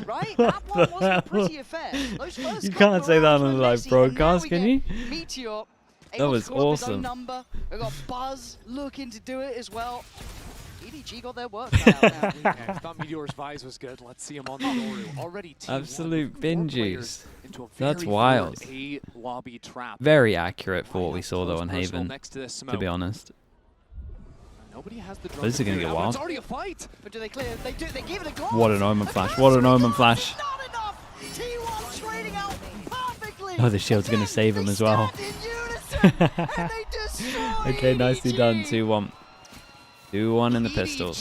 right? That one wasn't a pretty affair. Those first You couple can't say that rounds on the were live messy, and now broadcast, we can get you? Meteor That able was to call up his own awesome. number. We've got Buzz looking to do it as well. EDG got their work cut out now. I thought Meteor's Vise was good. Let's see him on the Yoru. Already Absolute binges. into That's wild. A lobby trap. Very accurate for what we saw though on Haven, Next to, this to smoke. be honest. Nobody has the This is gonna get wild. It's already a fight. But do they clear? They do. They give it a go. What an Omen flash! What an Omen flash! Not enough. T1 trading out perfectly. Oh, the shield's gonna save him as well. Okay, nicely done. 2-1. 2-1 in the pistols.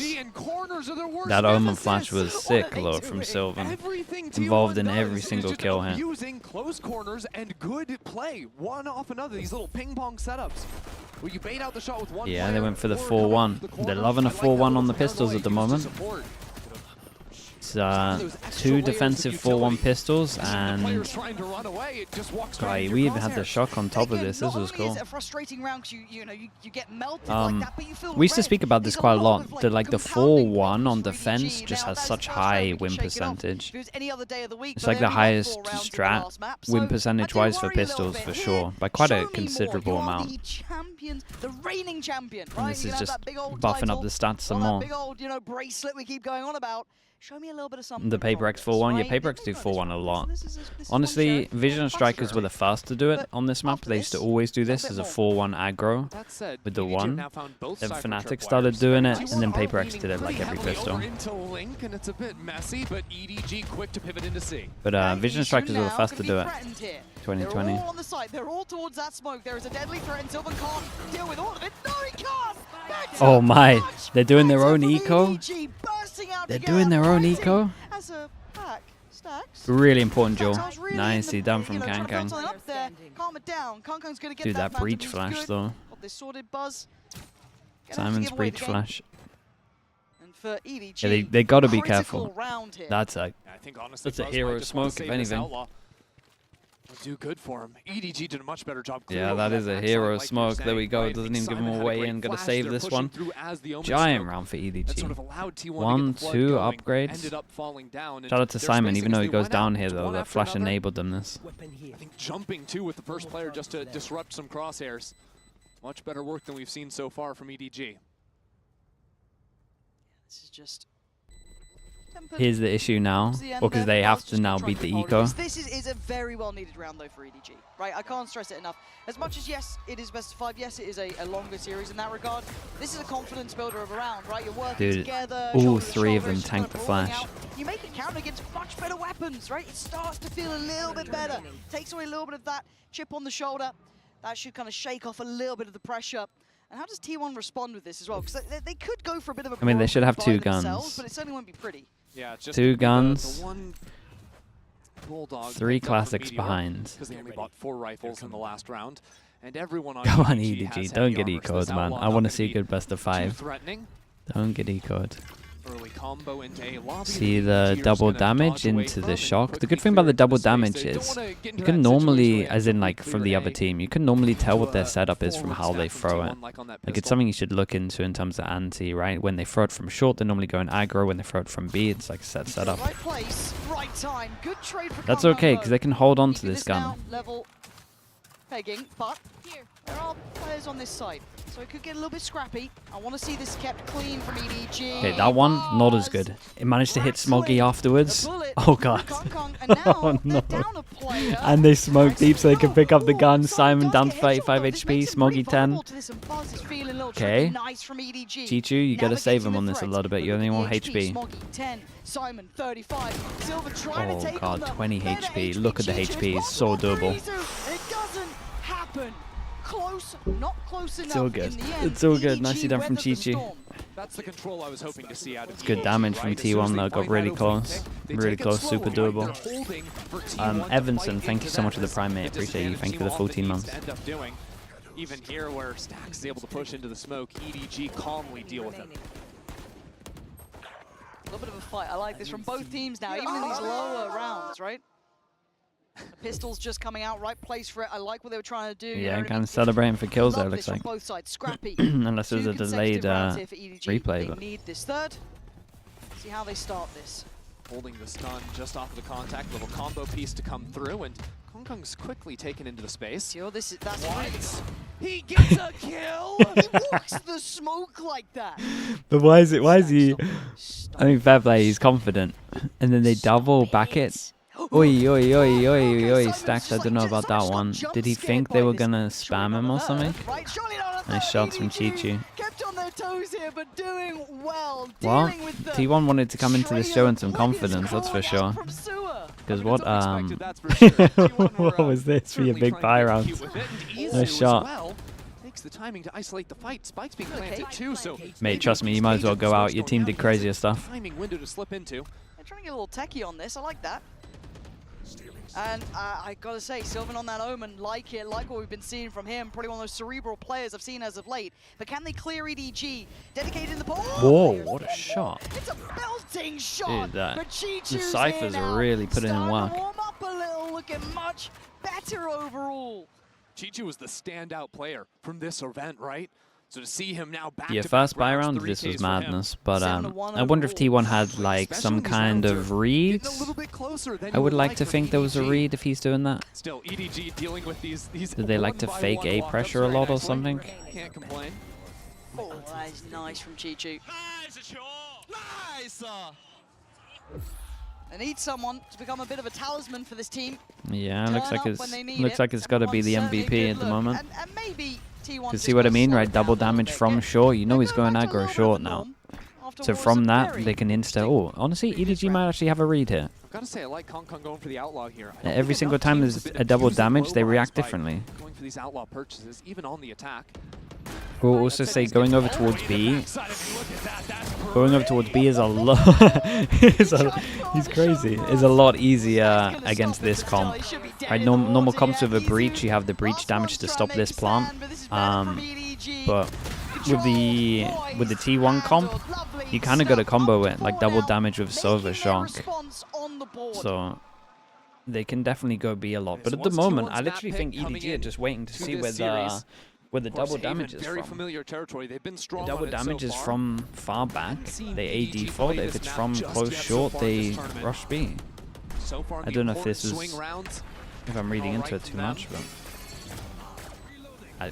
That Omen flash was sick, though, from Sylvan. Involved in every single kill here. Using close corners and good play, one off another. These little ping pong setups. Where you bait out the shot with one Yeah, they went for the 4-1. They're loving a 4-1 on the pistols at the moment. It's 2 defensive 4-1 pistols, and we even had the shock on top of this. This was cool. We used to speak about this quite a lot. That like the 4-1 on defense just has such high win percentage. It's like the highest strat win percentage wise for pistols for sure, by quite a considerable amount. And this is just buffing up the stats some more. Show me a little bit of something. The Paper X 4-1, yeah, Paper X do 4-1 a lot. Honestly, Vision Strikers were the first to do it on this map. They used to always do this as a 4-1 aggro with the 1. Then Fnatic started doing it, and then Paper X did it like every pistol. But Vision Strikers were the first to do it. 2020. They're all on the side. They're all towards that smoke. There is a deadly threat, and Sylvan can't deal with all of it. No, he can't! Oh my, they're doing their own eco? They're doing their own eco? Really important, Joel. Nicely done from Kankang. Dude, that breach flash though. Simon's breach flash. Yeah, they gotta be careful. That's a hero smoke, if anything. Do good for him. EDG did a much better job. Yeah, that is a hero smoke. There we go. Doesn't even give him a way in. Gotta save this one. Giant round for EDG. 1-2 upgrades. Shout out to Simon, even though he goes down here though. The flash enabled them this. I think jumping too with the first player just to disrupt some crosshairs. Much better work than we've seen so far from EDG. This is just... Here's the issue now, because they have to now beat the eco. This is a very well needed round though for EDG, right? I can't stress it enough. As much as yes, it is best of 5, yes, it is a longer series in that regard. This is a confidence builder of a round, right? You're working together. All 3 of them tank the flash. You make it count against much better weapons, right? It starts to feel a little bit better. Takes away a little bit of that chip on the shoulder. That should kind of shake off a little bit of the pressure. And how does T1 respond with this as well? Because they could go for a bit of a... I mean, they should have 2 guns. But it certainly won't be pretty. Yeah, just 2 guns, Bulldog 3 classics behind. Because they only bought 4 rifles in the last round, and everyone on Come on, EDG EDG, don't get eco'd, man. I want to see a good best of 5. Don't get eco'd. Early combo into a lobby. See the double damage into the shock. The good thing about the double damage is you can normally, as in like from the other team, you can normally tell what their setup is from how they throw it. Like it's something you should look into in terms of anti, right? When they throw it from short, they're normally going aggro. When they throw it from B, it's like set setup. That's okay, because they can hold on to this gun. Pegging, but there are players on this side, so it could get a little bit scrappy. I want to see this kept clean from EDG. Okay, that one, not as good. It managed to hit Smoggy afterwards. Oh god. Oh no. And they smoke deep so they can pick up the gun. Simon down to 35 HP, Smoggy 10. Okay. Chichu, you gotta save him on this a little bit. You only want HP. Oh god, 20 HP. Look at the HP, it's so doable. It's all good. It's all good. Nicely done from Chichi. That's the control I was hoping to see out of It's good damage from T1 though. Got really close. Really close. Super doable. Evanson, thank you so much for the prime, mate. Appreciate you. Thank you for the 14 months. Even here, where Stax is able to push into the smoke, EDG calmly deal with him. A little bit of a fight. I like this from both teams now, even in these lower rounds, right? The pistol's just coming out, right place for it. I like what they were trying to do. Yeah, kind of celebrating for kills there, looks like. Both sides, scrappy. Unless there's a delayed replay. They need this third. See how they start this. holding the stun just off of the contact. Little combo piece to come through, and Kong's quickly taken into the space. Yo, that's what? He gets a kill! He walks the smoke like that. But why is he? I mean, fair play. He's confident, and then they double back it. Oi, oi, oi, oi, oi, Stacks, I don't know about that one. Did he think they were gonna spam him or something? Nice shots from Chi-Chi. Kept on their toes here, but doing well. Well, T1 wanted to come into this show in some confidence, that's for sure. Because what was this for your big buy round? Nice shot. Takes the timing to isolate the fight. Spike's being planted too, so mate, trust me, you might as well go out. Your team did crazier stuff. Timing window to slip into. They're trying to get a little techie on this. I like that. And I gotta say, Sylvan on that Omen, like it, like what we've been seeing from him. Probably one of those cerebral players I've seen as of late. But can they clear EDG? Dedicated in the ball. Whoa, what a shot. It's a belting shot. Dude, but the Cyphers are really putting in work. Warm up a little, looking much better overall. Chi-Chi was the standout player from this event, right? So to see him now back yeah, to first buy round, this was madness. But I wonder if T1 had like some kind of reads. I would like to think there was a read if he's doing that. Still, EDG dealing with these Did they like to fake A pressure a lot or something? Can't complain. Oh, that is nice from Chi-Chi. They need someone to become a bit of a talisman for this team. Yeah, looks like it's got to be the MVP at the moment. And maybe T1 You see what I mean, right? Double damage from short. You know he's going aggro short now. So from that, they can insta. Oh, honestly, EDG might actually have a read here. Gotta say, I like Kong going for the outlaw here. Every single time there's a double damage, they react differently. Going for these outlaw purchases, even on the attack. We'll also say going over towards B. Going over towards B is a lot. He's crazy. Is a lot easier against this comp. Right, normal comps with a breach, you have the breach damage to stop this plant. But with the T1 comp, you kind of got to combo it, like double damage with Sova Shock. So they can definitely go B a lot. But at the moment, I literally think EDG are just waiting to see where the double damage is from. The double damage is from far back. They A default. If it's from close short, they rush B. I don't know if this is, if I'm reading into it too much, but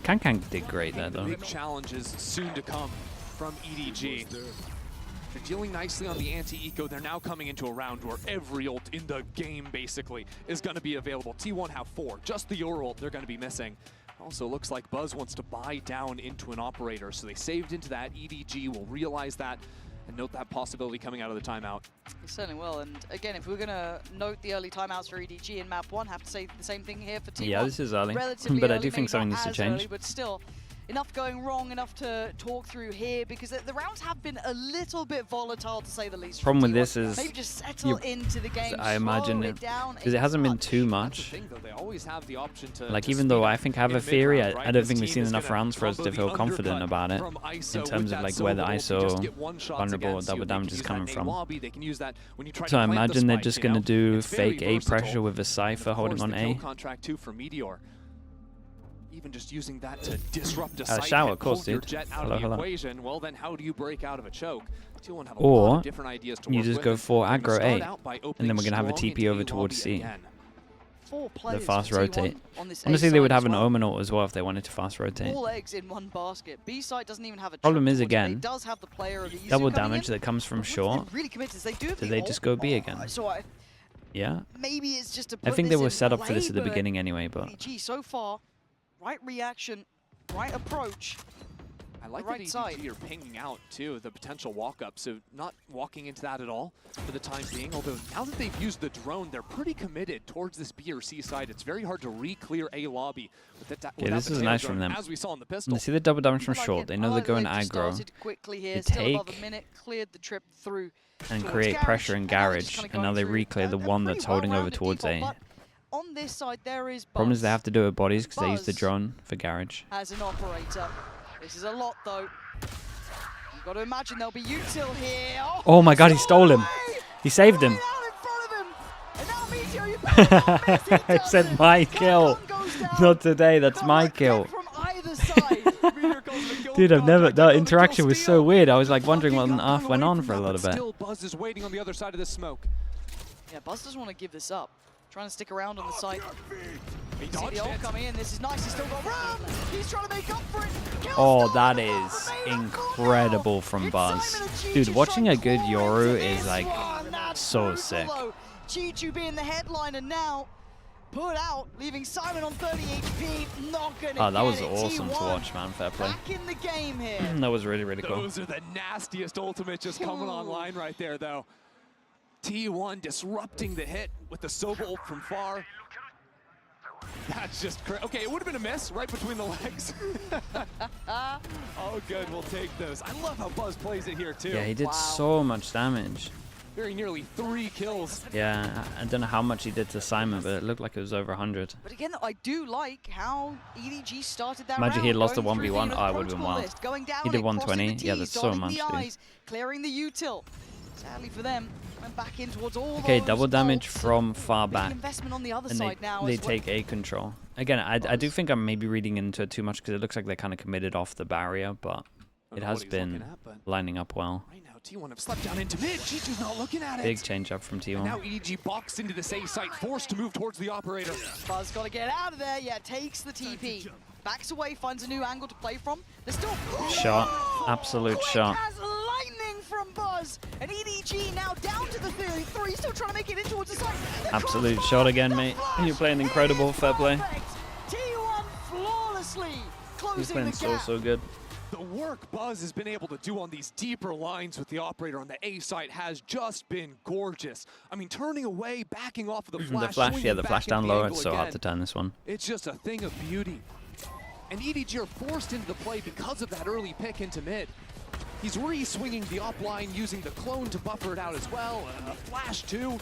Kang did great there though. Big challenges soon to come from EDG. They're dealing nicely on the anti-eco. They're now coming into a round where every ult in the game basically is going to be available. T1 have 4. Just the Euro ult they're going to be missing. Also looks like Buzz wants to buy down into an operator, so they saved into that. EDG will realize that and note that possibility coming out of the timeout. It certainly will, and again, if we're going to note the early timeouts for EDG in map 1, have to say the same thing here for T1. Yeah, this is early, but I do think something needs to change. Early, but still, enough going wrong, enough to talk through here, because the rounds have been a little bit volatile, to say the least. Problem with this is, maybe just settle into the game, I imagine it, because it hasn't been too much. Like, even though I think I have a theory, I don't think we've seen enough rounds for us to feel confident about it, in terms of like where the ISO vulnerable or double damage is coming from. So I imagine they're just going to do fake A pressure with a Cypher holding on A. Even just using that to disrupt a shower, of course, dude. Hello. Equation, well, then how do you break out of a choke? Or you just go for aggro A, and then we're going to have a TP over towards C. The fast rotate. Honestly, they would have an Omen ult as well if they wanted to fast rotate. All eggs in one basket. B side doesn't even have a problem is, again, double double damage that comes from short. Do they just go B again? Yeah. Maybe it's just I think they were set up for this at the beginning anyway, but so far, right reaction, right approach. I like that EDG are pinging out too, the potential walk-up, so not walking into that at all for the time being, although now that they've used the drone, they're pretty committed towards this B or C side. It's very hard to re-clear A lobby. Yeah, this is nice from them. As we saw in the pistol. They see the double damage from short, they know they're going aggro. They take and create pressure in garage, and now they re-clear the one that's holding over towards A. On this side, there is problem is they have to do it with bodies because they use the drone for garage. As an operator, this is a lot though. You've got to imagine there'll be util here. Oh my god, he stole him. He saved him. I said my kill. Not today, that's my kill. Dude, I've never, that interaction was so weird. I was like wondering what on earth went on for a little bit. Still Buzz is waiting on the other side of the smoke. Yeah, Buzz doesn't want to give this up. Trying to stick around on the site. He See dodged the ult it. coming in. This is nice. He's still got room. He's trying to make up for it. Oh, that is incredible from Buzz. Dude, watching a good Yoru is like so sick. Chichu being the headliner now. Put out, leaving Simon on 30 HP. Not gonna Oh, that was get it. awesome to T1 watch, man. Fair play. back in the game here. That was really, really cool. Those are the nastiest ultimates just coming online right there, though. T1 disrupting the hit with the Soba ult from far. That's just crazy. Okay, it would have been a miss right between the legs. Oh, good. We'll take those. I love how Buzz plays it here, too. Yeah, he did so much damage. Very nearly 3 kills. Yeah, I don't know how much he did to Simon, but it looked like it was over 100. But again, I do like how EDG started that Imagine round. he had lost a going through 1v1. the, Oh, it would've been protocol wild. list, going down He did it, crossing 120. the Yeah, Ts, that's so dotting much, the dude. Is, clearing the util. Sadly for them, went back in towards all Okay, those double damage ults. from far Big back. investment on the other And side now they as well. take A control. Again, I do think I'm maybe reading into it too much because it looks like they're kind of committed off the barrier, but it has been lining up well. Right now, T1 have slept down into mid. G2's not looking at it. Big change up from And now T1. EDG boxed into this A site, forced to move towards the operator. Buzz got to get out of there. Yeah, takes the TP. Backs away, finds a new angle to play from. There's still... Shot. Absolute Quick shot. as lightning from Buzz. And EDG now down to the 3, still trying to make it in towards the side. The Absolute crossfire, shot again, the mate. flash You're playing is incredible. Fair play. perfect. T1 flawlessly He's closing playing the gap. so good. The work Buzz has been able to do on these deeper lines with the operator on the A site has just been gorgeous. I mean, turning away, backing off of the flash. The flash, yeah, swinging the back flash into down the low. angle It's so hard again. to turn this one. It's just a thing of beauty. And EDG are forced into the play because of that early pick into mid. He's re-swinging the up line, using the clone to buffer it out as well. A flash too.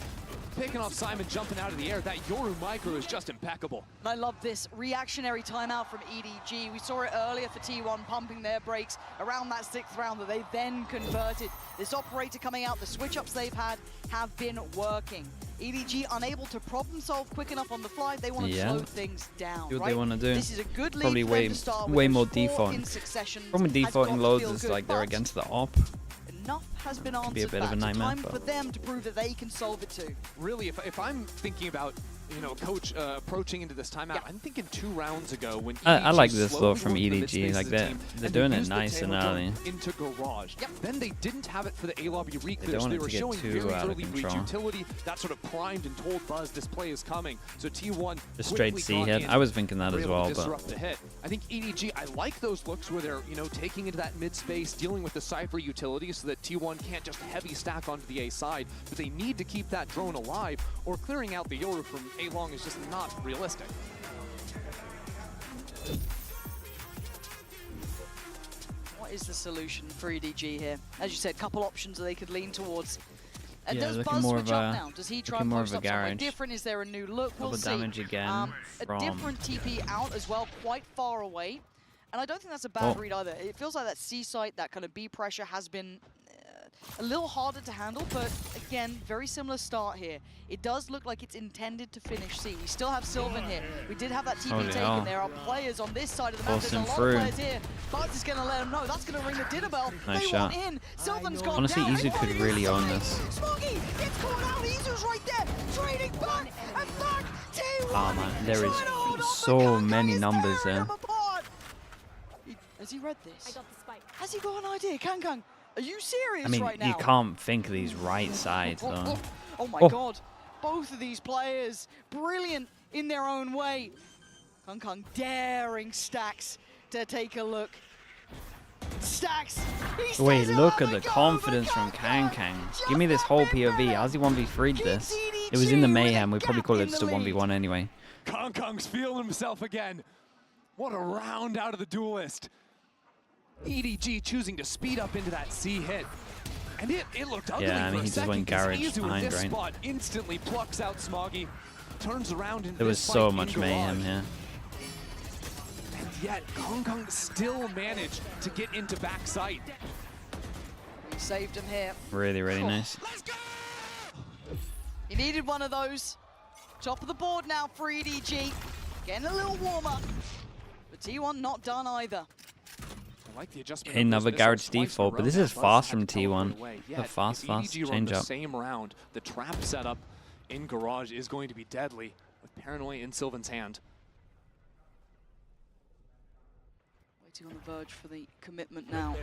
Picking off Simon, jumping out of the air. That Yoru micro is just impeccable. And I love this reactionary timeout from EDG. We saw it earlier for T1 pumping their brakes around that 6th round that they then converted. This operator coming out, the switch-ups they've had have been working. EDG unable to problem solve quick enough on the fly. They want to slow things down, Do what right? they want to do. This is a good lead Probably for them way, to start with. way Those more 4 default. in succession Problem with has got defaulting to loads feel is good, like they're but against the op. enough has been answered be a bit of a back. So nightmare, time but- for them to prove that they can solve it too. Really, if I'm thinking about, you know, coach approaching into this timeout, I'm thinking 2 rounds ago when EDG I like this though slowly from worked the EDG. mid-space Like as a they're team, they're and they doing it used the nice and tail early. drone into garage. Then they didn't have it for the A lobby They reclear, don't so want they it were to get showing too very out of early breach control. utility. That sort of primed and told Buzz this play is coming. So T1 The straight quickly C got hit. in, I was thinking that were as able to well, but disrupt the hit. I think EDG, I like those looks where they're, you know, taking into that mid space, dealing with the Cypher utility so that T1 can't just heavy stack onto the A side, but they need to keep that drone alive, or clearing out the Yoru from A long is just not realistic. What is the solution for EDG here? As you said, couple options that they could lean towards. And Yeah, does looking Buzz more switch of up a- now? Does he try looking and more post of a up somewhere garage. different? Is there a new look? We'll Double see. damage again A from- different TP out as well, quite far away. And I don't think that's a bad Oh. read either. It feels like that C site, that kind of B pressure has been a little harder to handle, but again, very similar start here. It does look like it's intended to finish C. We still have Sylvan here. We did have that TP Holy taken. hell. There are players on this side of the map. There's a Forcing lot through. of players here. Buzz is going to let them know. That's going to ring the dinner bell. Nice They shot. want in. Sylvan's gone Honestly, down. Izu could Everybody really own inside. this. Smoggy gets caught out. Izu's right there. Trading back and back. T1 Ah, man, there is trying to hold on, so but Kang many is numbers tearing there. them apart. Has he read this? I got the spike. Has he got an idea? Kang, are you serious I mean, right now? you can't think of these right sides though. Oh my Oh. god. Both of these players, brilliant in their own way. Kang daring Stacks to take a look. Stacks. He Wait, stays look alive at the and go confidence for from Kang. Kang. Just Give me this a whole bit POV. better. How's he 1v3'd Keeps this? EDG It was in the with a mayhem. We probably gap call in it just a the 1v1 lead. anyway. Kong's feeling himself again. What a round out of the duelist. EDG choosing to speed up into that C hit. And it looked ugly Yeah, I for mean, a he just second, went 'cause garage Izu in behind, this right? spot instantly plucks out Smoggy, turns around into There was this so fight much in mayhem garage. here. And yet, Kong still managed to get into backside. He saved him here. Really, really nice. Let's go! He needed one of those. Top of the board now for EDG. Getting a little warmer. But T1 not done either. I like the adjustment of Another those garage missiles twice in a default, but row. this Now is Buzz fast had from to teleport T1. away. A Yet, fast if EDG run change the up. same round, the trap setup in Garage is going to be deadly with Paranoia in Sylvan's hand. Waiting on the verge for the commitment now.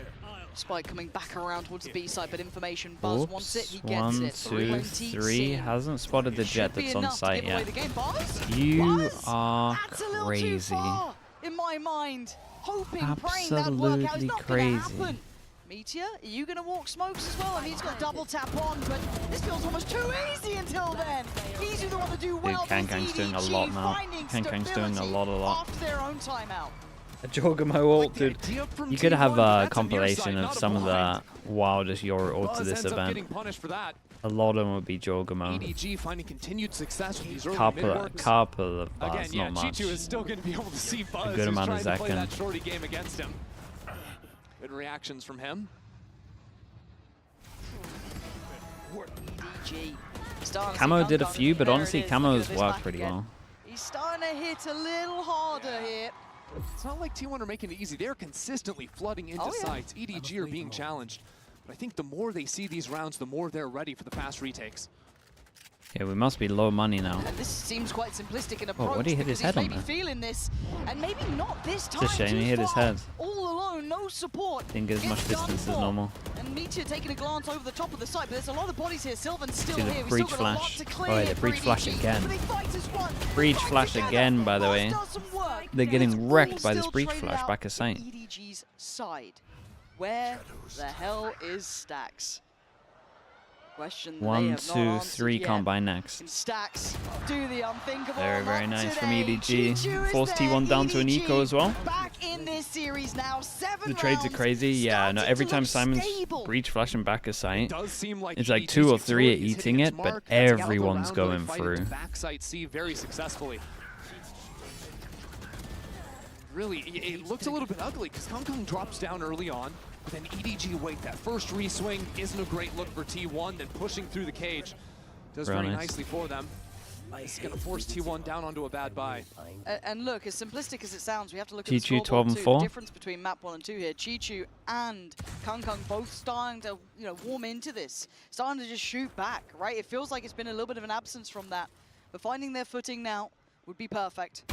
Spike coming back around towards the B side, but information. Buzz wants it, he gets it. 1, 2, 3. Hasn't spotted the jet that's on site yet. You are crazy. In my mind, hoping, praying that work out. It's not gonna happen. Meteor, are you going to walk smokes as well? I mean, he's got double tap on, but this feels almost too easy until then. He's the one to do well. Kankang's doing a lot now. Kankang's doing a lot. After their own timeout. A Jorgamo ult, dude. You could have a compilation of some of the wildest Yoru ults of this event. A lot of them would be Jorgamo. EDG finding continued success with these early couple of Buzz, again, yeah, not much. Chichu is still going to be able to see Buzz, a good amount of trying to play that Zekken. shorty game against him. Good reactions from him. Camo did a few, but honestly, Camo's worked pretty well. He's starting to hit a little harder here. It's not like T1 are making it easy. They're consistently flooding into sites. EDG are being challenged. But I think the more they see these rounds, the more they're ready for the fast retakes. Yeah, we must be low money now. And this seems quite simplistic in approach. Oh, what did he hit his head on maybe there? feeling this, and maybe not this time. It's a shame he hit his head. All alone, no support. Didn't get as much distance as normal. And Meteor taking a glance over the top of the site, but there's a lot of bodies here. Sylvan's still See the here. breach flash. Oh, yeah, the breach flash again. Breach flash again, by the way. They're getting wrecked by this breach flash back at site. EDG's side. Where the hell is Stacks? Question 1, 2, 3 combine next. Stacks do the unthinkable. Very nice from EDG. Force T1 down to an eco as well. Back in this series now. 7 The trades are crazy. Yeah, no, every time Simon's breach flashing back a site, it's like 2 or 3 are eating it, but everyone's going through. Backside C very successfully. Really, it looks a little bit ugly because Kong Kong drops down early on. But then EDG wait, that first re-swing isn't a great look for T1, then pushing through the cage does very nicely for them. It's going to force T1 down onto a bad buy. And look, as simplistic as it sounds, we have to look at the Chichu scoreboard 12 and too. 4. The difference between map 1 and 2 here. Chichu and Kung Kung both starting to, warm into this, starting to just shoot back, right? It feels like it's been a little bit of an absence from that, but finding their footing now would be perfect.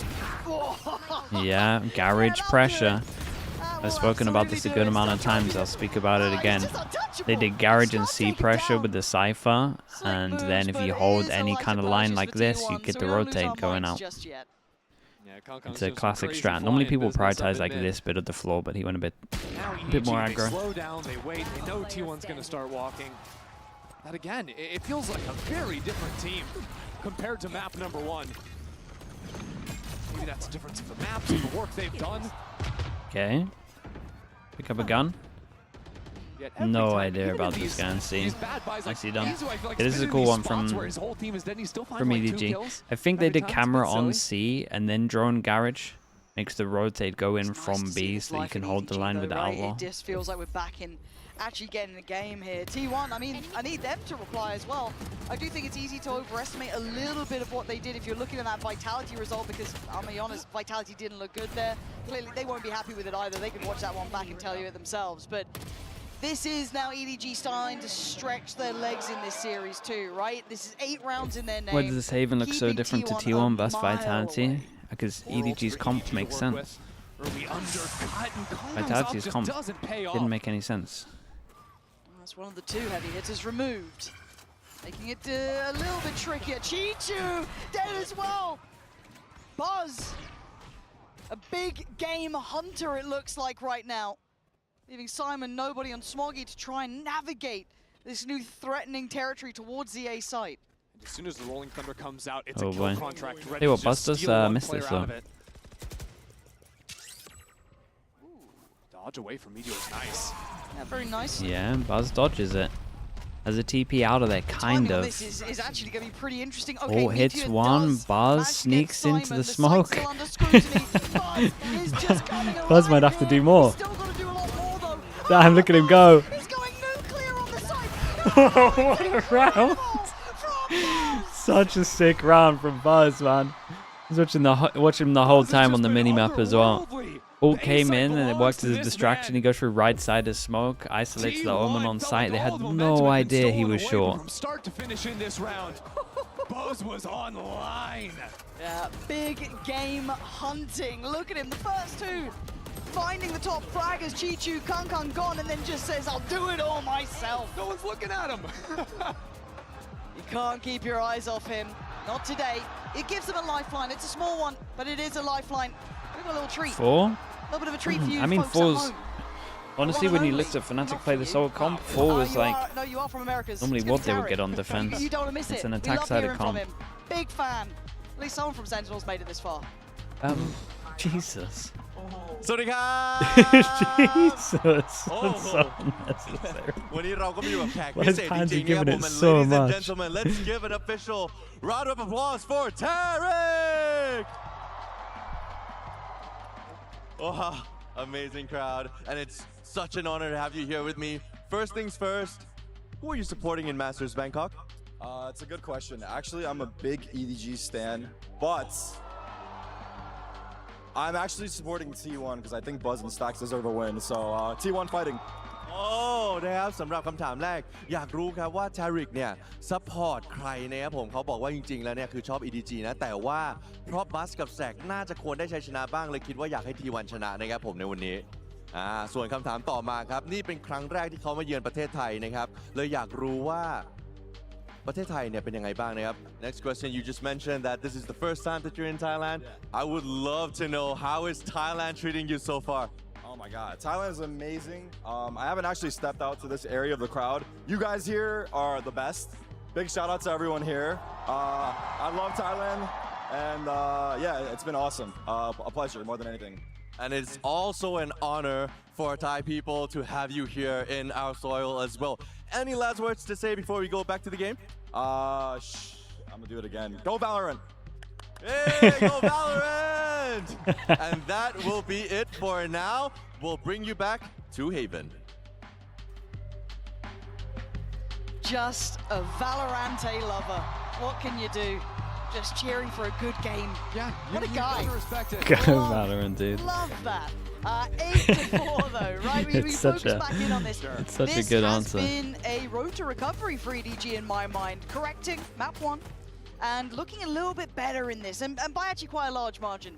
Yeah, garage pressure. I've spoken about this a good amount of times. I'll speak about it again. They did garage and C pressure with the Cypher, and then if you hold any kind of line like this, you get the rotate going out. It's a classic strat. Normally people prioritize like this bit of the floor, but he went a bit more aggro. Slow down, they wait, they know T1's going to start walking. That again, it feels like a very different team compared to map number 1. Maybe that's a difference of the maps and the work they've done. Okay. Pick up a gun. No idea about this gun. See, I see done. Yeah, this is a cool one from EDG. I think they did camera on C and then drone garage. Makes the rotate go in from B so you can hold the line with the outlaw. It just feels like we're back in actually getting the game here. T1, I mean, I need them to reply as well. I do think it's easy to overestimate a little bit of what they did if you're looking at that Vitality result, because I'll be honest, Vitality didn't look good there. Clearly, they won't be happy with it either. They could watch that one back and tell you it themselves. But this is now EDG starting to stretch their legs in this series too, right? This is 8 rounds in their name. Why does this Haven look so different to T1 versus Vitality? Because EDG's comp makes sense. Vitality's comp didn't make any sense. That's one of the 2 heavy hitters removed, making it a little bit trickier. Chichu dead as well. Buzz, a big game hunter it looks like right now, leaving Simon nobody on Smoggy to try and navigate this new threatening territory towards the A site. As soon as the Rolling Thunder comes out, it's a kill contract ready. Hey, what Buzz does miss this though. Dodge away from Meteor is nice. Yeah, very nice. Yeah, Buzz dodges it. Has a TP out of there, kind of. This is actually going to be pretty interesting. Okay, oh, hits one. Buzz sneaks into the smoke. Buzz might have to do more. Damn, look at him go. He's going nuclear on the side. What a round. Such a sick round from Buzz, man. I was watching him the whole time on the minimap as well. Ult came in and it worked as a distraction. He goes through right side of smoke, isolates the Omen on site. They had no idea he was short. From start to finish in this round. Buzz was online. Yeah, big game hunting. Look at him, the first two. Finding the top frag as Chichu, Kung gone, and then just says, I'll do it all myself. No one's looking at him. You can't keep your eyes off him. Not today. It gives them a lifeline. It's a small one, but it is a lifeline. We've got a little treat. 4? A little bit of a treat for you. I mean, folks at 4's... home. Honestly, when you looked at Fnatic play the solo comp, 4 was like No, you are from America's. normally what they would get on defense. You don't want to miss it. It's an We attack love side hearing of from comp. him. Big fan. At least someone from Sentinels made it this far. Jesus. สวัสดีครับ Jesus. That's so unnecessary. วันนี้เราก็มีแบบแขก Why พิ is เศษ Pansy จริงๆนะครับ giving ผม it and so ladies and much? gentlemen let's give an official round of applause for Tarek wow amazing crowd and it's such an honor to have you here with me. First things first, who are you supporting in Masters Bangkok? It's a good question. Actually, I'm a big EDG stan, but I'm actually supporting T1 because I think Buzz and Stacks deserve a win. So T1 fighting. โอ้นะครับสำหรับคำถามแรกอยากรู้ครับว่า Tarek เนี่ยซัพพอร์ตใครนะครับผมเขาบอกว่าจริงๆแล้วเนี่ยคือชอบ EDG นะแต่ว่าเพราะบัสกับแซกน่าจะควรได้ชัยชนะบ้างเลยคิดว่าอยากให้ T1 ชนะนะครับผมในวันนี้ส่วนคำถามต่อมาครับนี่เป็นครั้งแรกที่เขามาเยือนประเทศไทยนะครับเลยอยากรู้ว่าประเทศไทยเนี่ยเป็นยังไงบ้างนะครับ Next question you just mentioned that this is the first time that you're in Thailand I would love to know how is Thailand treating you so far Oh my God, Thailand is amazing. I haven't actually stepped out to this area of the crowd. You guys here are the best. Big shout out to everyone here. I love Thailand, and yeah, it's been awesome. A pleasure more than anything. And it's also an honor for Thai people to have you here in our soil as well. Any last words to say before we go back to the game? I'm gonna do it again. Go Valorant! Hey, go Valorant! And that will be it for now. We'll bring you back to Haven. Just a Valorante lover. What can you do? Just cheering for a good game. Yeah, What a you guy. gotta respect it. Go Valorant, dude. Love that. 8-4 though, right? We It's focus such a- back in on this. it's such a good answer. This has been a road to recovery for EDG in my mind. Correcting map 1 and looking a little bit better in this, and by actually quite a large margin.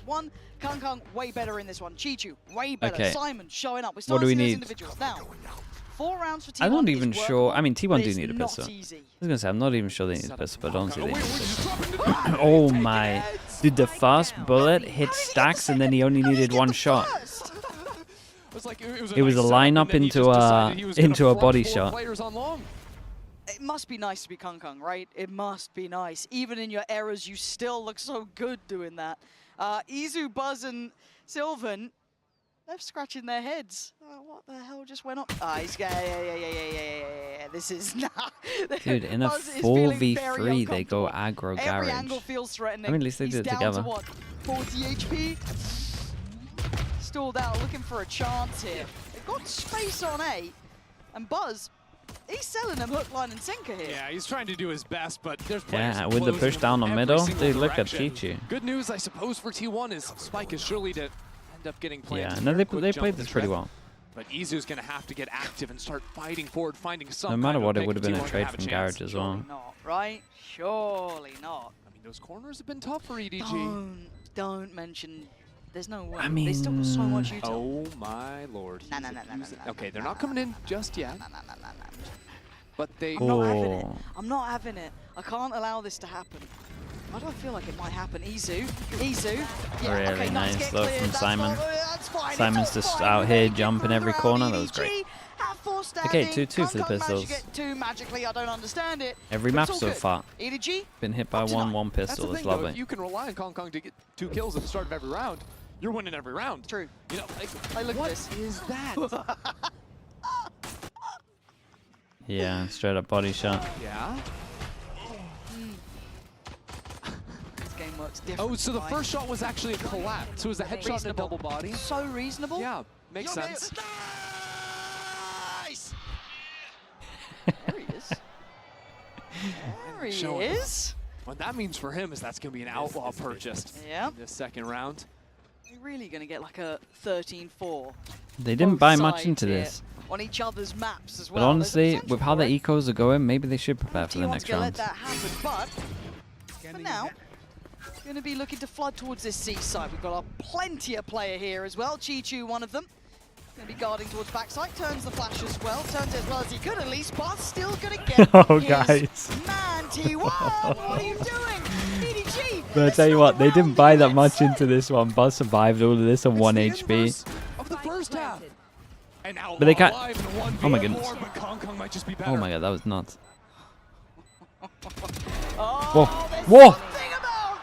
Kung way better in this one. Chichu way better. Okay. Simon showing up. We're What do starting we to see need? those individuals now. 4 rounds for T1 I'm not is even workable, sure. I mean, but T1 do it's need a not pistol. easy. I was gonna say, I'm not even sure they need a pistol, but honestly, they Wait, need a wait, pistol. just drop into Oh my. Dude, the fast bullet hit Stacks and then he only needed one shot. It was a nice lineup setup, and then he into just a- decided he was gonna into a front body 4 shot. players on long. It must be nice to be Kung, right? It must be nice. Even in your errors, you still look so good doing that. Izu, Buzz, and Sylvan, they're scratching their heads. What the hell just went on? He's yeah. This is not. Dude, in a Buzz is feeling very 4v3, they go uncomfortable. aggro Every angle garage. feels threatening. I mean, at least they He's did it down together. To what? 40 HP. Stalled out, looking for a chance here. They've got space on A, and Buzz. He's selling them hook, line, and sinker here. Yeah, he's trying to do his best, but there's players Yeah, with the closing push him down from on every middle, single dude, look at direction. Chichu. Good news, I suppose, for T1 is Spike is surely to end up getting planted. Yeah, no, Very they quick jump played in this the pretty trap. well. But Izu's going to have to get active and start fighting forward, finding some No matter kind of what, it pick would have if been a T1 trade have from chance. garage as well. Surely not, right? Surely not. I mean, those corners have been tough for EDG. Don't mention. There's no way. I They still got so much util. Oh my lord. Nah, He's nah, nah, nah, abusing- nah, nah, Okay, they're nah, not nah, coming in nah, just yet, Nah. but they... I'm not having it. Oh. I'm not having it. I can't allow this to happen. Why do I feel like it might happen? Izu. Yeah, Really okay, nice get look cleared. from That's Simon. fine. That's fine. Simon's It's all just fine. out We here make it jumping through every the corner. round. That was great. EDG have 4 standing. Okay, 2-2 for the Kung managed to pistols. get 2 magically. I don't understand it. Every but map it's all so good. far. EDG. Been hit by Up to 9. one That's pistol. the It's thing, though. If lovely. you can rely on Kong to get 2 kills at the start of every round, you're winning every round. True. You know, like, Hey, look at what this. is that? Yeah, straight up body shot. Yeah. This game works different. Oh, so the right? first shot was actually a collapse. So it was a headshot and a Reasonable. double body. So reasonable. Yeah, makes sense. Nice! There he is. There he Showing is. What that means for him is that's going to be an outlaw purchase Yeah. in this second round. We're really going to get like a 13-4. They didn't both buy much sides into here this. On each other's maps as But well. There's honestly, potential with how for the it. ecos are going, maybe they should prepare for the T1's next gonna round. let that happen, but for now, going to be looking to flood towards this C side. We've got a plenty of player here as well. Chi-Chu, one of them. Going to be guarding towards backside, turns the flash as well, turns it as well as he could at least, but still going to get Oh, his guys. man, T1. What are you doing? EDG. But I tell you what, they didn't buy that much into this one. Buzz survived all of this on 1 It's the HP. inverse of the first half. And now But they can't- alive in one Oh my v goodness. more, but Kong might just be better. Oh my god, that was nuts. Oh, Whoa. there's Whoa. something about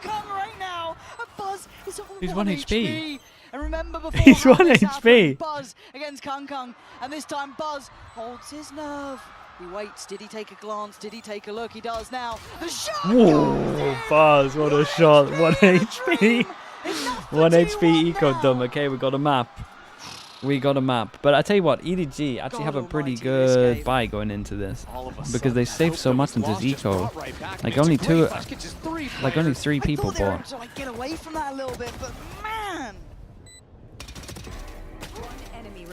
Kong right now. And Buzz is on He's 1 1 HP. And remember before He's how 1 this HP. happened, Buzz against Kong. And this time Buzz holds his nerve. He waits. Did he take a glance? Did he take a look? He does now. The shot! Whoa, Buzz, what a shot. 1 HP. 1 HP eco dumb. Okay, we got a map. We got a map. But I tell you what, EDG actually have a pretty good buy going into this. Because they saved so much into his eco. Like only 3 people I thought they were bought. able to like, get away from that a little bit, but man!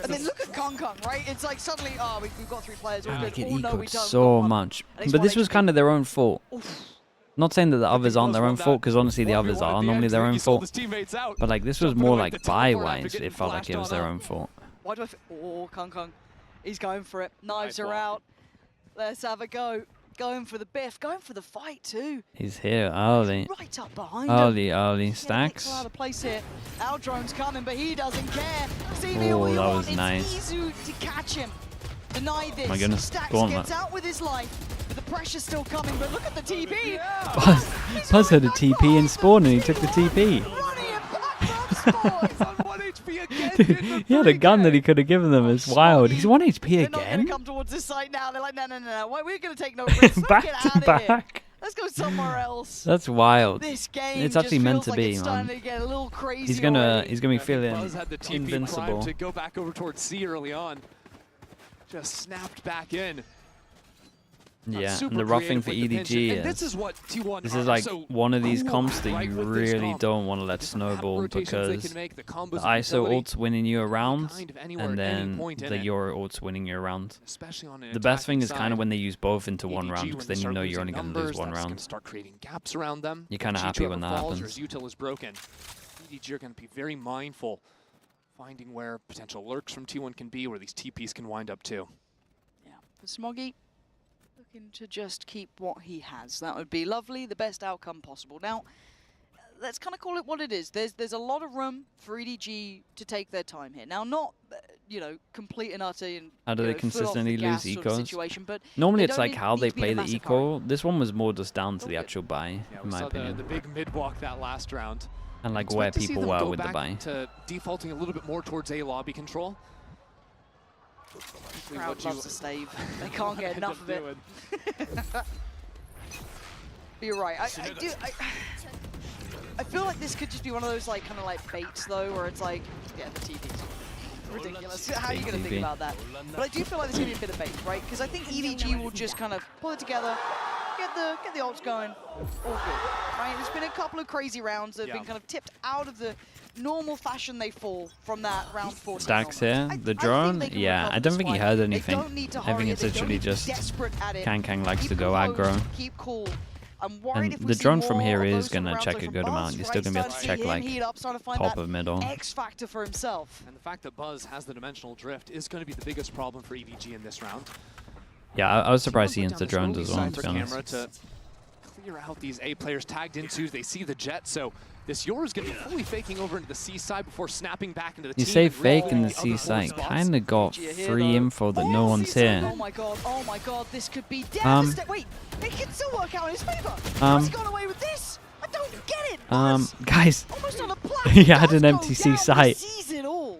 And then look at Kong, right? It's like suddenly, oh, we've got 3 players. All I good. get Oh, no, we ecoed don't. so Got 1. much. And he's But 1 this was HP. kind of their own fault. Oof. Not saying that the others aren't their own fault, because honestly the others are normally their own fault. But like this was more like buy-wise, it felt like it was their own fault. Why do I feel? Oh, Kong. He's going for it. Knives are out. Let's have a go. Going for the biff. Going for the fight too. He's here early. Right up behind him. Early. Pixel Stacks. out of place here. Our drone's coming, but he doesn't care. See Oh, all you that want. was It's nice. Izu to catch him. Deny this. My goodness, Stacks gauntlet. gets out with his life, but the pressure's still coming. But look at the TP. Buzz had a TP in spawn and he took the TP. Running it back from spawn. He's on 1 HP again. He had a gun that he could have given them. It's wild. He's 1 HP They're not going again? to come towards this site now. They're like, no. We're going to take no risks. Let's Back get to out of here. back. Let's go somewhere else. That's wild. This game It's just actually meant feels to like be, it's starting man. to get a little crazy He's gonna already. be Buzz feeling had the TP invincible. primed to go back over towards C early on. Just snapped back in. Yeah, Super and the roughing creative for with the pinch. EDG And this is is what T1 this are is like so one of these cool comps that right you with this really comp. don't want to let Different map snowball rotations they because can make, the the combos ISO ability, ult's winning you a round, kind of anywhere and at any then point in the it. Euro ult's winning you a round. Especially on an The best thing attacking is kind of side. when they use both into one EDG, round, when because they then you start know you're losing only going to numbers, lose one that's gonna round. start creating gaps around them. You're kinda If happy G2 when ever that falls or happens. Util is broken. EDG are going to be very mindful, finding where potential lurks from T1 can be, where these TPs can wind up too. Yeah, for Smoggy, looking to just keep what he has. That would be lovely, the best outcome possible. Now, let's kind of call it what it is. There's a lot of room for EDG to take their time here. Now, not, complete and utter and How do they consistently lose sort of ecos? situation, but Normally they it's don't like how need they to be in play a the massive eco. This one was more just down to the Okay. actual buy, Yeah, in we my saw opinion. the big mid walk that last round. And like It's where good to see people them were go with the back buy. to defaulting a little bit more towards A lobby control. Crowd loves to stave. They can't get enough of it. But you're right. I feel like this could just be one of those kind of baits though, where it's like, yeah, the TP's ridiculous. How are you going to think TP. about that? But I do feel like there's going to be a bit of bait, right? Because I think EDG will just kind of pull it together, get the ults going, all good, right? There's been a couple of crazy rounds that have been kind of tipped out of the normal fashion they fall from that round 14. Stacks here, the drone, yeah, I don't think he heard anything. I think it's literally just Kang likes to go aggro. Keep cool. And the drone from here is going to check a good amount. You're still going to be able to check like top of middle. X factor for himself. And the fact that Buzz has the dimensional drift is going to be the biggest problem for EDG in this round. Yeah, I was surprised he T1 into put down drones the as slowly well, to be side for honest. camera to clear out these A players tagged into. They see the jet, so this Yor is going to be fully faking over into the C side before snapping back into the You team. say and fake in really the other C four side, spots. kind of got free info that no one's Oh here. my god, this could be devastating. Wait, it can still work out in his favor. How's he gone away with this? I don't get it. Buzz, Guys, almost on a plaque. he had Does an go empty down, C site. sees it all.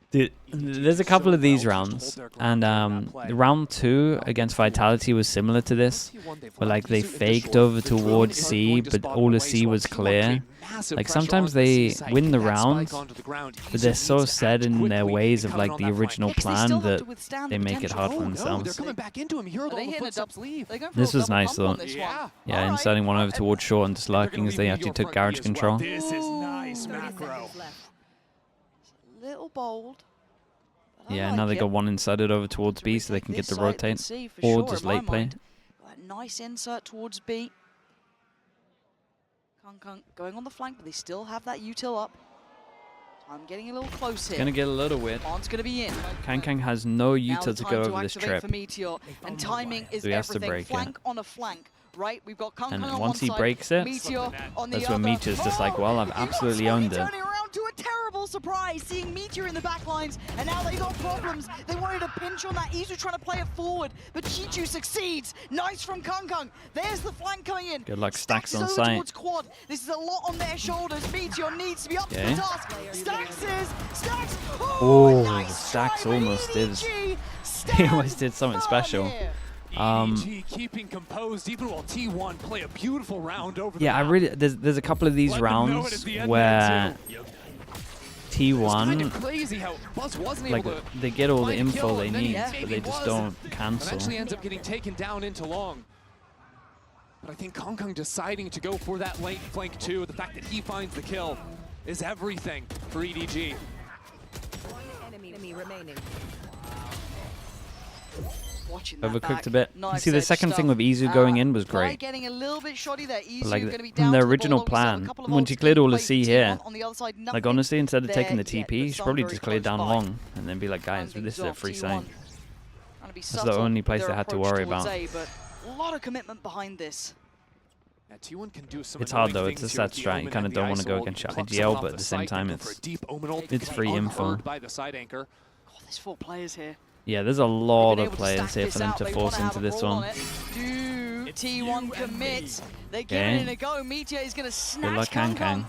Dude, there's a couple of these rounds, and round 2 against Vitality was similar to this, where like they faked over towards C, but all the C was clear. Like sometimes they win the round, but they're so set in their ways of like the original plan that they make it hard for They're themselves. coming back into him. You heard all the footsteps leave. This was nice though. Yeah, inserting one over towards short and just lurking as they actually took garage control. This is nice macro. Little bold. but I Yeah, like now they it. got one inserted over towards B so they can get This the site, rotate, let's see, for or sure, just in my late play. mind. Nice insert towards B. Kung going on the flank, but they still have that util up. I'm getting a little close here. It's gonna get a little weird. Bond's gonna be in. Kang has no util to go over this trip. For Meteor, and timing is So he has to everything. break flank on a flank, right? We've got Kung And on once one he side, breaks it, Meteor on the that's other. when Meteor's just like, well, I've absolutely owned it. Turning around to a terrible surprise, seeing Meteor in the back lines, and now they got problems. They wanted to pinch on that. Izu trying to play it forward, but Chichu succeeds. Nice from Kung. There's the flank coming in. Good luck, Stacks on is over site. towards Quad. This is a lot on their shoulders. Meteor needs to be up to the task. Stacks. Oh, nice Stacks try, almost did. EDG He almost did something stands special. firm here. EDG keeping composed even while T1 play a beautiful round over Yeah, I really there's a couple of these rounds where T1 crazy how Buzz wasn't like able to they get all the find a info kill, they and then need, he but they just was, don't cancel. eventually ends up getting taken down into long. But I think Kung deciding to go for that late flank too, the fact that he finds the kill is everything for EDG. Enemy remaining. Watching that Overcooked back. a bit. Nice See, the edge second stuff. thing with Izu going in was Fly great. getting a little bit shoddy there. Izu But like going to be down the to the original ball. We saw a plan, couple of when ults she cleared being all the played C for here, T1 on the other side, like nothing honestly, instead of there taking the yet, TP, but she probably some just very cleared down close by. long and then be like, guys, Landing this is a off free T1. site. Trying to be the subtle only with place their they had to approach worry towards about. A, but a lot of commitment behind this. Yeah, T1 can do some It's hard annoying though, it's a things set here with strat. You the kind of Omen don't and want the to go ISO. against Pluck IGL, someone but off at the same side, time, they go for a it's deep Omen ult. it's Can be free info. unheard by the side anchor. Oh, there's 4 players here. Yeah, there's a lot They've of been able players stack here this for them out. to They force wanna have into a this call on one. it. Do T1 commit? They give Okay. it in a go. Meteor is going to snatch luck, Kang.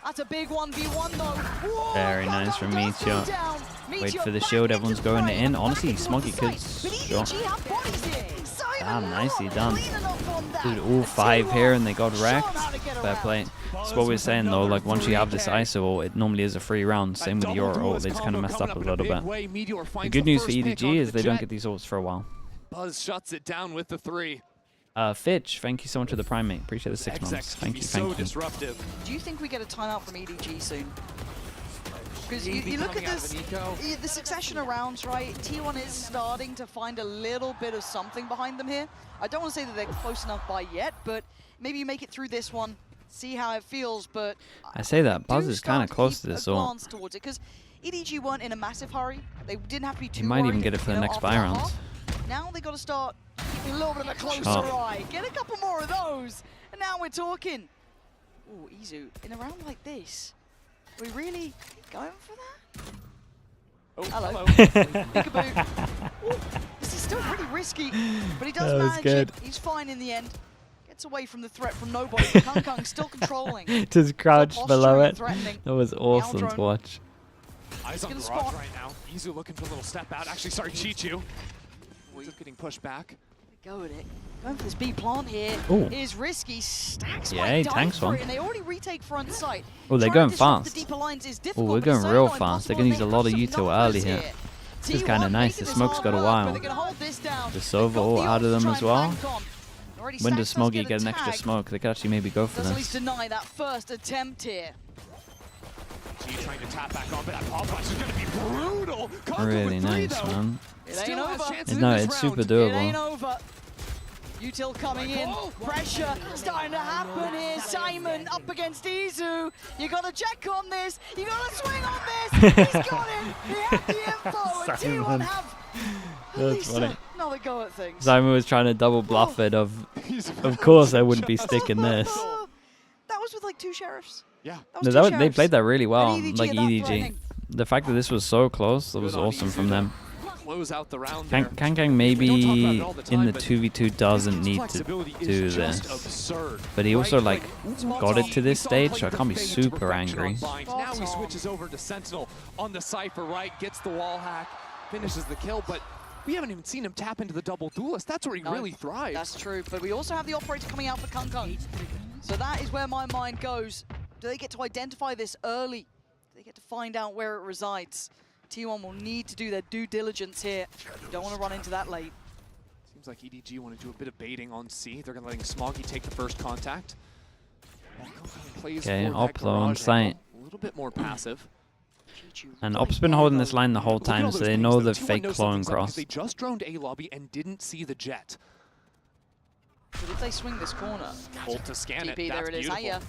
That's a big 1v1 though. Whoa, Very Kang nice from does go Meteor. down. Wait Meteor for the back shield, into everyone's the going fray. in. Back Honestly, towards Smoggy the could site. But shot. EDG have bodies here. Simon Ah, nicely Law done. clean enough on that. Dude, all And 5 T1 here and they got shown wrecked. how to get Fair around. play. That's what we're saying though, like once you have this ISO, it normally is a free round. Same with your ult, they just kind of messed up a little bit. The good news for EDG is they don't get these ults for a while. Buzz shuts it down with the 3. Fitch, thank you so much for the primate. Appreciate the 6 months. Execs can Thank be you, so thank you. disruptive. Do you think we get a timeout from EDG soon? Because Maybe you look at coming out of this, an eco. the succession of rounds, right? T1 is starting to find a little bit of something behind them here. I don't want to say that they're close enough by yet, but maybe you make it through this one, see how it feels, but I say that, Buzz do is kind of start close keep to this a ult. glance towards it, because EDG weren't in a massive hurry. They didn't have to be too He might even worried, get it for you the know, next after buy that round. half. Now they got to start keeping a little bit of a closer Oh. eye. Get a couple more of those, and now we're talking. Ooh, Izu, in a round like this, are we really going for that? Oh, Hello. hello. Peekaboo. Ooh, this is still pretty risky, but he does That was manage good. it. He's fine in the end. Gets away from the threat from nobody. Kung still controlling. Just crouched Still below posturing it. and threatening. That was awesome drone. to watch. Eyes on gonna garage spot. right now. Izu looking for a little step out. Actually, sorry, Chichu. Izu getting pushed back. Go at it. Going for this B plant here Ooh. is risky. Stacks Yeah, might he die tanks for one. it, and they already retake front sight. Oh, they're Trying to going disrupt fast. The deeper lines is Oh, difficult, we're but going it's real certainly not fast. They're impossible, gonna and use a they lot of have some util early numbers here. This is T1 kind of nice. making The this smoke's hard got a work, while. but they're gonna hold this down. The They've Sova got ult the out ult of to them try as and well. flank on. Already When does Stacks Smoggy a get an extra tag. smoke? They could actually maybe go for Does at least this. deny that first attempt here. G trying to tap back on, but that pop flash is going to be brutal. Conquer Really with 3, nice, though. man. It Still ain't has over. chances No, in this it's super round. It ain't doable. over. Util coming in. Pressure starting to happen here. Simon up against Izu. You got to check on this. You got to swing on this. He's got it. He had the info. And T1 Simon. have at That's least funny. another go at things. Simon was trying to double bluff it of He's course I wouldn't be sticking this. That was with like 2 sheriffs. Yeah. That was No, 2 they sheriffs. played that really well, And EDG like are that EDG. threatening. The fact that this was so close, that was Good on awesome Izu from to them. Close out the round there. Kang We don't talk about maybe it all the in time, the but 2v2 doesn't his need to flexibility is do just this. absurd, But he right? also like got it to we this saw him stage, play so I can't be the fade to super perfection on angry. Bind. Now he switches over to Sentinel on the Cypher, right? Gets the wall hack, finishes the kill, but we haven't even seen him tap into the double duelist. That's where he No, really thrives. That's true, but we also have the operator coming out for Kung. So that is where my mind goes. Do they get to identify this early? Do they get to find out where it resides? T1 will need to do their due diligence here. Don't want to run into that late. Seems like EDG want to do a bit of baiting on C. They're going to letting Smoggy take the first contact. Okay, Op though on site. A little bit more passive. And Op's been holding this line the whole Look at time, all so those they things, know though. the T1 fake knows clone something's up because cross. They just droned A lobby and didn't see the jet. But if they swing this corner, Ult to scan it. TP, there That's it is. beautiful. Hiya.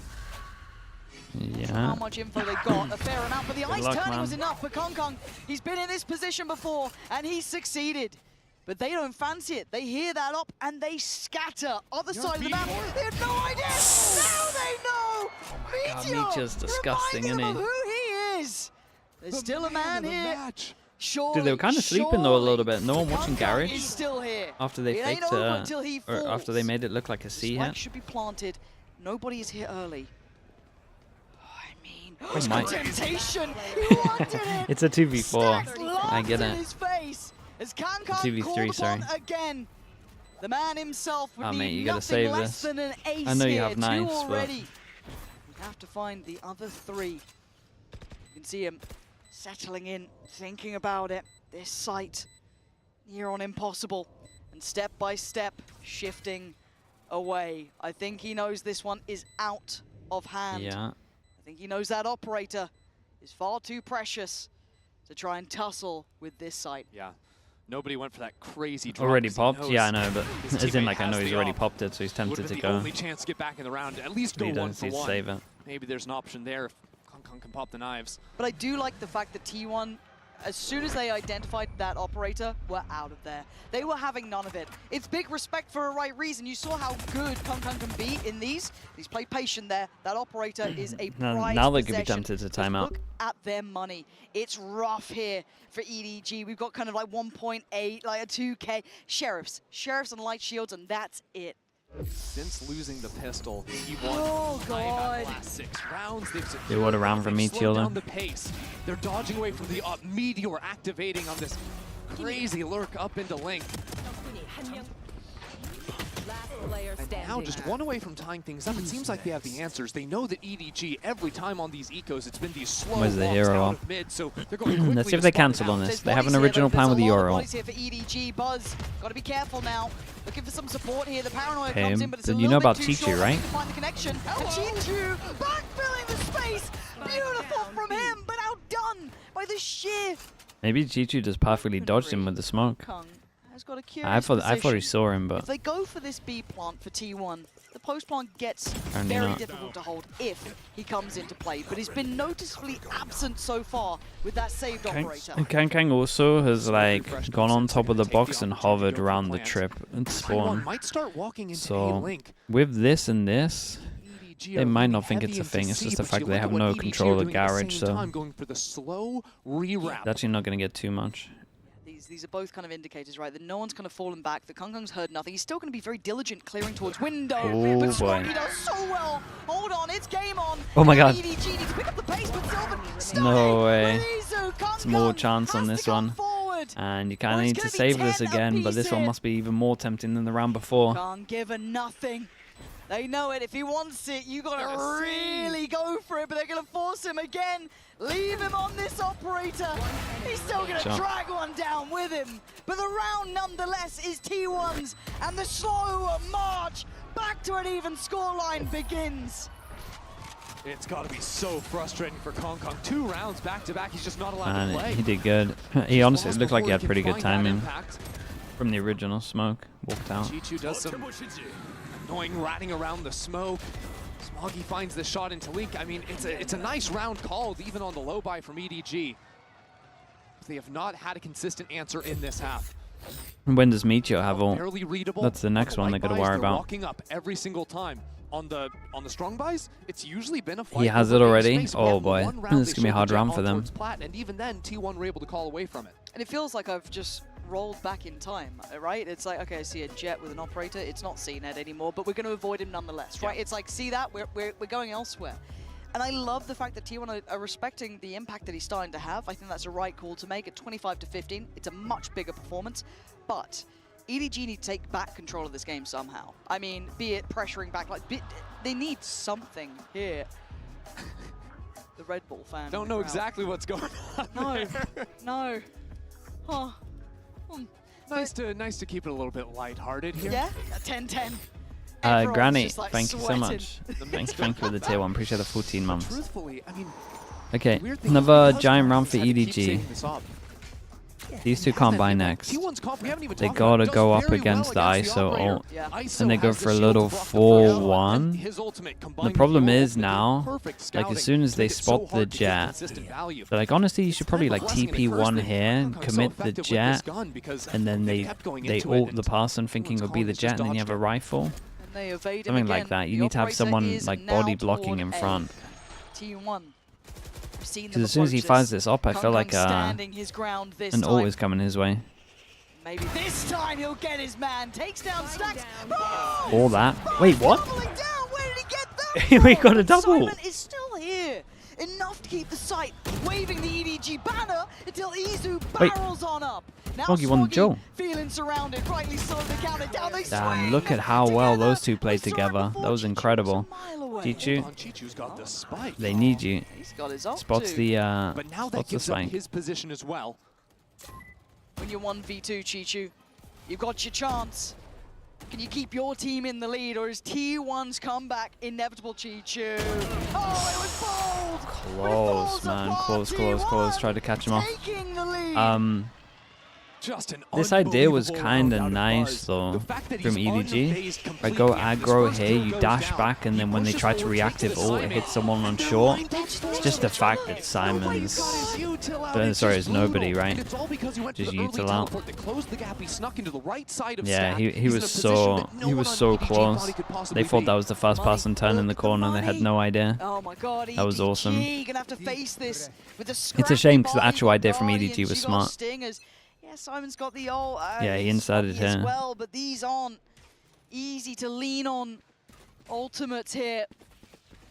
How much info they got, a fair amount, but the ice luck, turning man. was enough for Kong. He's been in this position before, and he's succeeded. But they don't fancy it. They hear that up, and they scatter. Other side of the map, they have no idea. Now they know! God, Meteor, Meteor's disgusting, reminding isn't them he? of who he is. There's still a man here. Surely, Dude, they were kind of sleeping though a little bit. No one watching Kong Garage is still here. after they It ain't faked over it, until he or after they falls. made it look like a C Spike hit. should be planted. Nobody is here early. I mean, Oh my. temptation. He wanted it. It's a 2v4. Stacks I laughs get in it. his face as Kong 2v3, called sorry. upon again. The man himself would Oh, need mate, you gotta nothing save less this. than an ace I know you here. have knives, Two but- already. We have to find the other three. You can see him settling in, thinking about it. This sight near on impossible, and step by step shifting away. I think he knows this one is out of hand. Yeah. I think he knows that operator is far too precious to try and tussle with this site. Yeah. Nobody went for that crazy drop. Already 'cause he popped? knows Yeah, I know, but his as in teammate like I has know he's the already op. popped it, so he's tempted Would've to been go. the only chance to get back in the round. At least go He one does for need to one. save it. Maybe there's an option there if Kong can pop the knives. But I do like the fact that T1, as soon as they identified that operator, were out of there. They were having none of it. It's big respect for a right reason. You saw how good Kong can be in these. He's played patient there. That operator is a prized Now they could be possession. tempted to But time out. Look at their money. It's rough here for EDG. We've got kind of like 1.8, like a 2K. Sheriffs and light shields, and that's it. Since losing the pistol, he Oh, won 5 out God. of the last 6 rounds. They've They would have ran for they've Meteor slowed then. down the pace. They're dodging away from the Meteor activating on this crazy lurk up into Link. Last player And standing. now just one away from tying things up. It seems like they have the answers. They know that EDG, every time on these ecos, it's been these slow Where's the walks hero out up? of mid, so they're going quickly Let's see if to they spot it cancel out. on this. There's They have an bodies here, original though. plan with the There's a lot of Euro. bodies here for EDG. Buzz, gotta be careful now. Looking for some support here. The paranoia Okay, comes in, but it's a you little know bit about too Chichu, short. right? To find the connection. And Chichu backfilling the space. Beautiful from him, but outdone by the sheer Maybe Chichu just perfectly dodged him with the smoke. Kong has got a curious I thought he position. saw him, but If they go for this B plant for T1, the post plant gets Apparently very not. difficult to hold if he comes into play. But he's been noticeably absent so far with that saved operator. Kang also has like Refresh gone on comes in, top of the they're gonna take box the and opportunity hovered to go for around the plants. trip and Taiwan spawn. might start walking into So A-Link. with this and this, EDG they are might leaning not think heavy it's a into thing. It's C, just the but fact you they look have at no what EDG control are of the doing at the garage, same so time, going for the slow rewrap. that's actually not going to get too much. These are both kind of indicators, right? That no one's kind of fallen back. That Kong's heard nothing. He's still going to be very diligent, clearing towards window. Oh, but boy. Smoky does so well. Hold on, it's game on. Oh my Now God. EDG needs to pick up the pace, but Sylvan No way. Kong It's more chance on has this to come one. Forward. And you Or kind of it's need to gonna be save this 10 again, but this apiece one here. must be even more tempting than the round before. Can't give her nothing. They know it. If he wants it, you gotta really go for it. But they're gonna force him again. Leave him on this operator. He's still gonna Shot. drag one down with him. But the round, nonetheless, is T1's, and the slow march back to an even scoreline begins. It's got to be so frustrating for Kong. 2 rounds back to back. He's just not allowed to And play. he did good. He honestly Lost looked like he before had can pretty good find that timing impact. from the original smoke. Walked out. Chichu does some annoying ratting around the smoke. Smoggy finds the shot into Link. I mean, it's a nice round called, even on the low buy from EDG. They have not had a consistent answer in this half. And when does Meteor have all? Barely readable. That's the On next one light they gotta buys, worry they're about. Walking up every single time. On the strong buys, it's usually been a fight. He has over it game already? space. Oh, Yet boy. one round This is they gonna be a showed hard the jet round for on them. towards Plat, and even then, T1 were able to call away from it. And it feels like I've just rolled back in time, right? It's like, okay, I see a jet with an operator. It's not CNED anymore, but we're going to avoid him nonetheless, right? Yeah. It's like, see that? We're going elsewhere. And I love the fact that T1 are respecting the impact that he's starting to have. I think that's a right call to make at 25 to 15. It's a much bigger performance, but EDG need to take back control of this game somehow. I mean, be it pressuring back, like they need something here. The Red Bull fan. in Don't the know crowd. exactly what's going on. No, there. no. Oh. Nice to keep it a little bit lighthearted here. Yeah, a 10-10. Everyone's Granny, just, like, thank you so sweating. much. Thank you for the tier 1. Appreciate the 14 months. Truthfully, I mean, Okay, weird thing another is because giant round Dragons for had to keep EDG. setting this up, These two can't buy next. They gotta go up against the ISO ult. And they go for a little 4-1. The problem is now, like as soon as they spot the jet, they're like, honestly, you should probably like TP1 here, commit the jet, and then they ult the person thinking it would be the jet, and then you have a rifle. Something like that. You need to have someone like body blocking in front. Because as soon as he fires this up, I feel like an ult is coming his way. Maybe this time he'll get his man. Takes down Stacks. All that. Wait, what? Where did he get that? We got a double. Simon is still here. Enough to keep the site, waving the EDG banner until Izu barrels on up. Now Smoggy won the duel. Feeling surrounded, rightly so. They count it down. They Damn, look at how well those two played together. That was incredible. Chichu, they need you. He's got his ult Spots too. the but now that gives up his position as well. When you're 1v2, Chichu, you've got your chance. Can you keep your team in the lead, or is T1's comeback inevitable, Chichu? Oh, it was bold! Close, man. Close. Tried to catch him off. This idea was kind of nice though from EDG. Like, go aggro here, you dash back, and then when they try to reactive ult, it hits someone on short. It's just the fact that Simon's... sorry, it's nobody, right? Just util out. Yeah, he was so close. They thought that was the first person turn in the corner and they had no idea. That was awesome. It's a shame because the actual idea from EDG was smart. Yeah, Simon's got the ult. Yeah, he inserted here. As well, but these aren't easy to lean on ultimates here.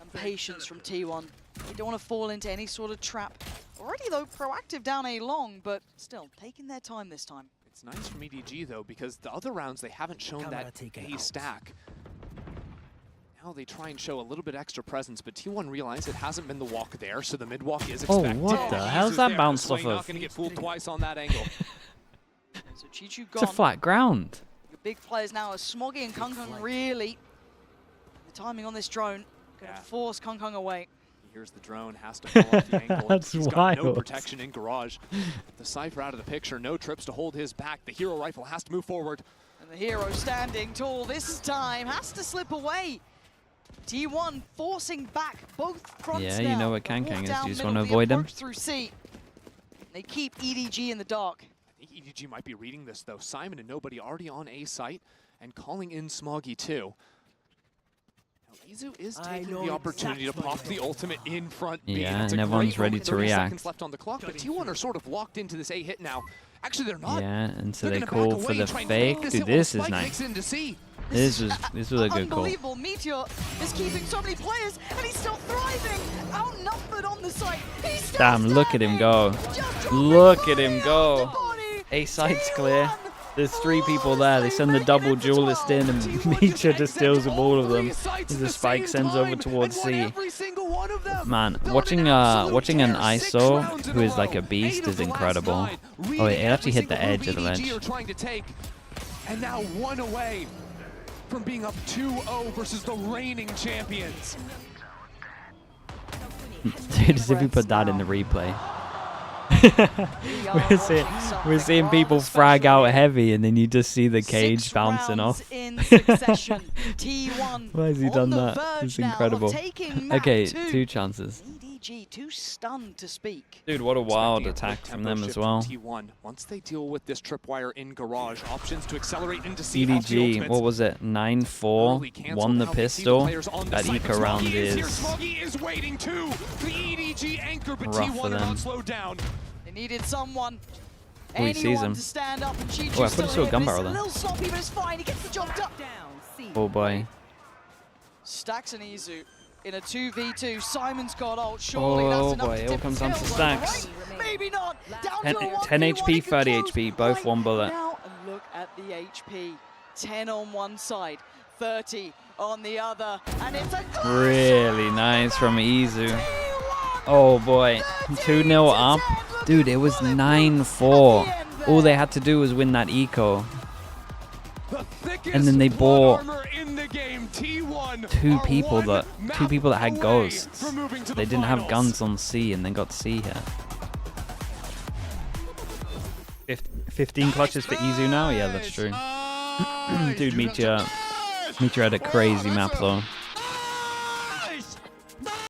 And patience from T1. They don't want to fall into any sort of trap. Already, though, proactive down A long, but still, taking their time this time. It's nice from EDG, though, because the other rounds, they haven't shown that A stack. Now they try and show a little bit extra presence, but T1 realize it hasn't been the walk there, so the mid walk is expected. Oh, what the hell's that bounced off of? Not going to get fooled twice on that angle. So Chichu It's a flat ground. The big players now are Smoggy and Kung really. The timing on this drone going to force Kung away. Here's the drone, has to fall off the angle. That's He's wild. got no protection in garage. The Cypher out of the picture, no trips to hold his back. The hero rifle has to move forward. And the hero standing tall this time has to slip away. T1 forcing back both fronts. Yeah, now. you know what Kankang is. You just want to The avoid him. through C. They keep EDG in the dark. I think EDG might be reading this, though. Simon and nobody already on A site and calling in Smoggy, too. Now, Izu is taking the opportunity to pop the ultimate in front B. Yeah, and everyone's ready to react. Seconds left on the clock, but T1 are sort of locked into this A hit now. Actually, they're not. Yeah, and so they call for the fake. Dude, this is nice. This was a good call. Unbelievable. Meteor is keeping so many players, and he's still thriving. Outnumbered on the site. He's still Damn, look at him go. Look at him go. A site's clear. There's 3 people there. They send the double duelist in, and Meteor just deals with all of them. The spike sends over towards C. Man, watching an ISO who is like a beast is incredible. Oh, it actually hit the edge of the ledge. And now 1 away from being up 2-0 versus the reigning champions. Dude, as if we put that in the replay. we're seeing people frag out heavy, and then you just see the cage bouncing off. In succession. T1 Why has he done that? It's incredible. Okay, 2 2 chances. EDG too stunned to speak. Dude, what a wild attack from them as well. T1, once they deal with this tripwire in garage, options to accelerate into C. EDG, what was it? 9-4, won the pistol. That eco round is waiting too. The EDG anchor, but rough T1 for are them. not slowed down. They needed someone. Oh, he sees him. To stand up, and Chichu's Oh, I thought I saw a gun barrel a there. little sloppy, but it's fine. He gets the job done. Oh boy. Stacks and Izu in a 2v2. Simon's got ult. Surely that's Oh enough boy, to it all tip comes the down to scales. Stacks. Maybe not. Down 10 to a 10 1v1. HP, He can 30 close HP, both right 1 bullet. now, and look at the HP. 10 on one side, 30 on the other, and it's a Really nice from Izu. Oh boy, 2-0 up. Dude, it was 9-4. All they had to do was win that eco. And then they bought 2 people that had ghosts. They didn't have guns on C and then got C here. 15 clutches for Izu now? Yeah, that's true. Dude, Meteor had a crazy map though.